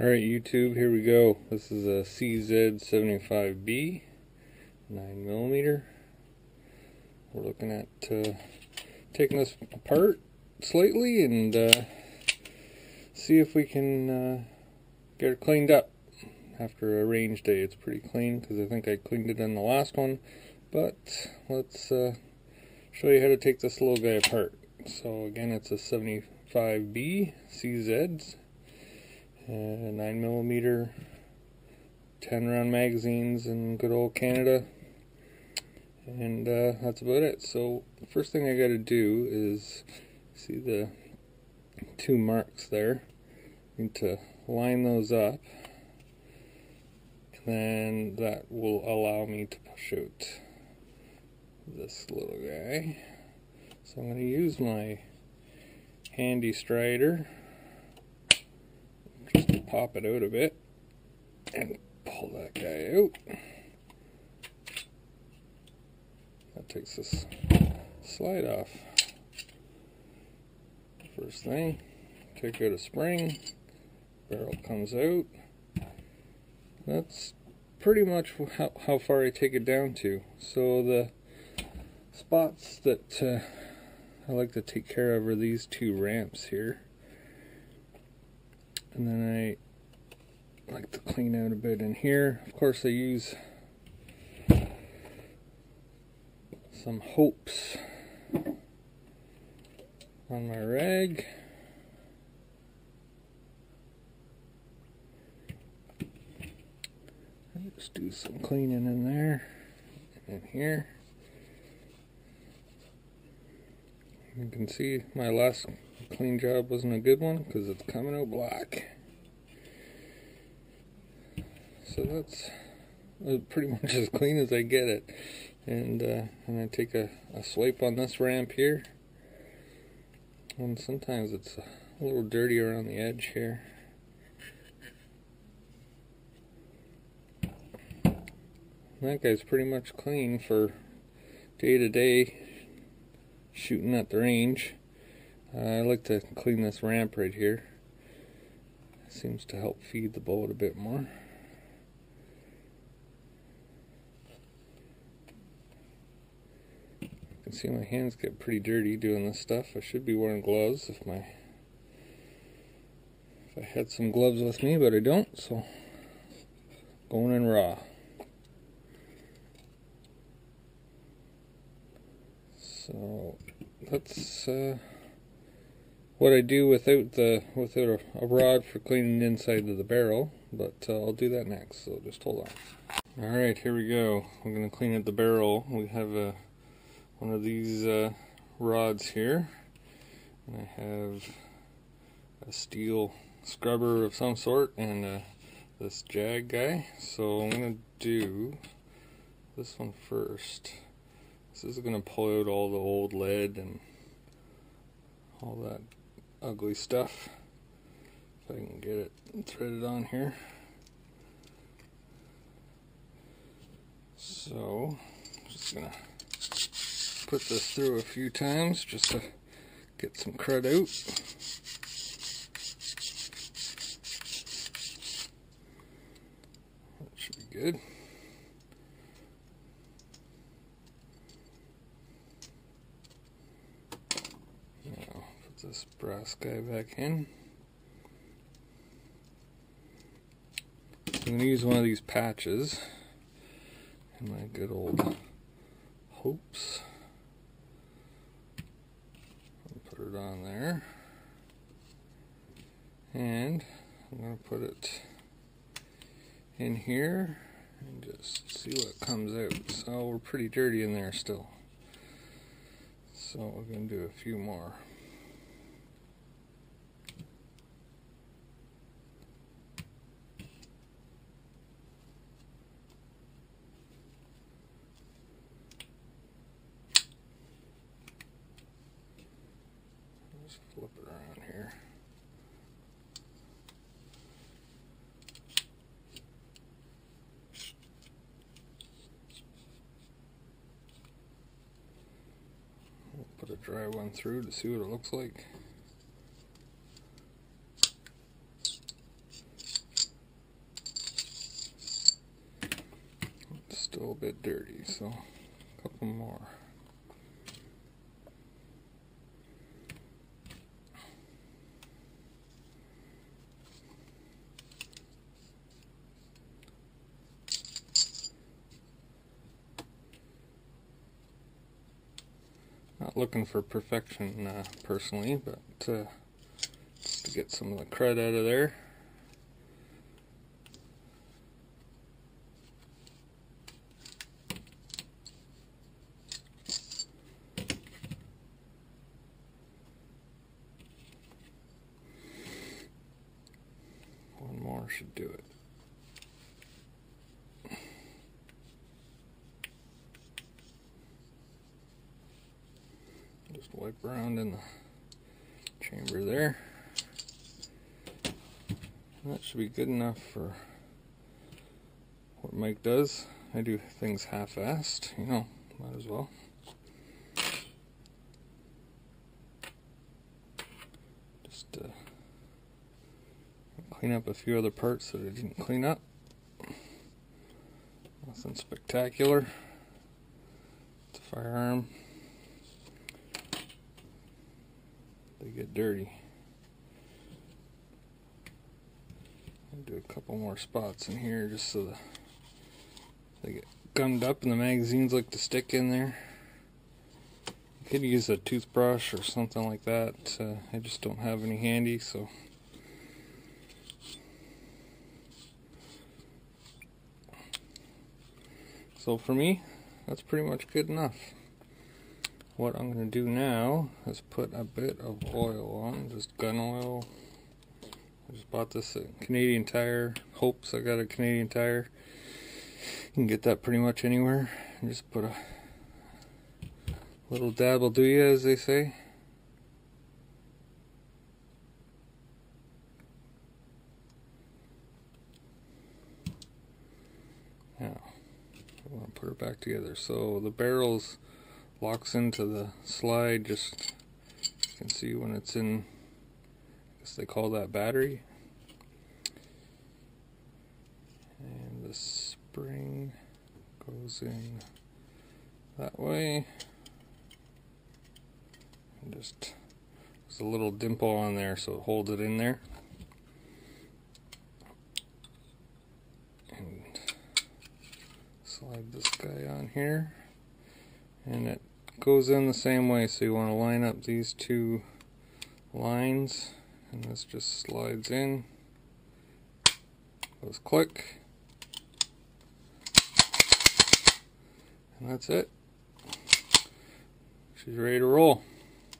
Alright YouTube, here we go. This is a CZ75B 9mm. We're looking at taking this apart slightly and see if we can get it cleaned up after a range day. It's pretty clean because I think I cleaned it in the last one, but let's show you how to take this little guy apart. So again, it's a 75B CZs. 9mm 10 round magazines in good old Canada, and that's about it. So the first thing I got to do is see the two marks there. I need to line those up, and then that will allow me to push out this little guy. So I'm going to use my handy strider just to pop it out a bit and pull that guy out. That takes this slide off. First thing, take out a spring, barrel comes out. That's pretty much how far I take it down to. So the spots that I like to take care of are these two ramps here. And then I like to clean out a bit in here. Of course, I use some hopes on my rag. I just do some cleaning in there and in here. You can see my last clean job wasn't a good one because it's coming out black. So that's pretty much as clean as I get it. And I take a swipe on this ramp here. And sometimes it's a little dirty around the edge here. And that guy's pretty much clean for day to day shooting at the range. I like to clean this ramp right here. It seems to help feed the bullet a bit more. You can see my hands get pretty dirty doing this stuff. I should be wearing gloves if I had some gloves with me, but I don't, so going in raw. So that's what I do without a rod for cleaning the inside of the barrel, but I'll do that next, so just hold on. Alright, here we go. I'm going to clean out the barrel. We have one of these rods here, and I have a steel scrubber of some sort and this jag guy. So I'm going to do this one first. This is going to pull out all the old lead and all that ugly stuff. If I can get it threaded on here. So I'm just going to put this through a few times just to get some crud out. That should be good. This brass guy back in. I'm going to use one of these patches and my good old hopes. I'll put it on there, and I'm going to put it in here and just see what comes out. So we're pretty dirty in there still, so we're going to do a few more. Flip it around here. We'll put a dry one through to see what it looks like. little bit dirty, so a couple more. Not looking for perfection personally, but just to get some of the crud out of there. One more should do it. Just wipe around in the chamber there. That should be good enough for what Mike does. I do things half-assed, you know, might as well. Just clean up a few other parts that I didn't clean up. Nothing spectacular. It's a firearm. They get dirty. I'll do a couple more spots in here just so that they get gummed up and the magazines like to stick in there. You could use a toothbrush or something like that. I just don't have any handy, so for me, that's pretty much good enough. What I'm going to do now is put a bit of oil on, just gun oil. I just bought this at Canadian Tire. Hopes I got a Canadian Tire. You can get that pretty much anywhere. And just put a little dab will do ya, as they say. Now, I want to put her back together. So the barrel's locks into the slide, just you can see when it's in, I guess they call that battery. And the spring goes in that way. And just, there's a little dimple on there so it holds it in there. And slide this guy on here. And it goes in the same way, so you want to line up these two lines, and this just slides in, goes click, and that's it. She's ready to roll.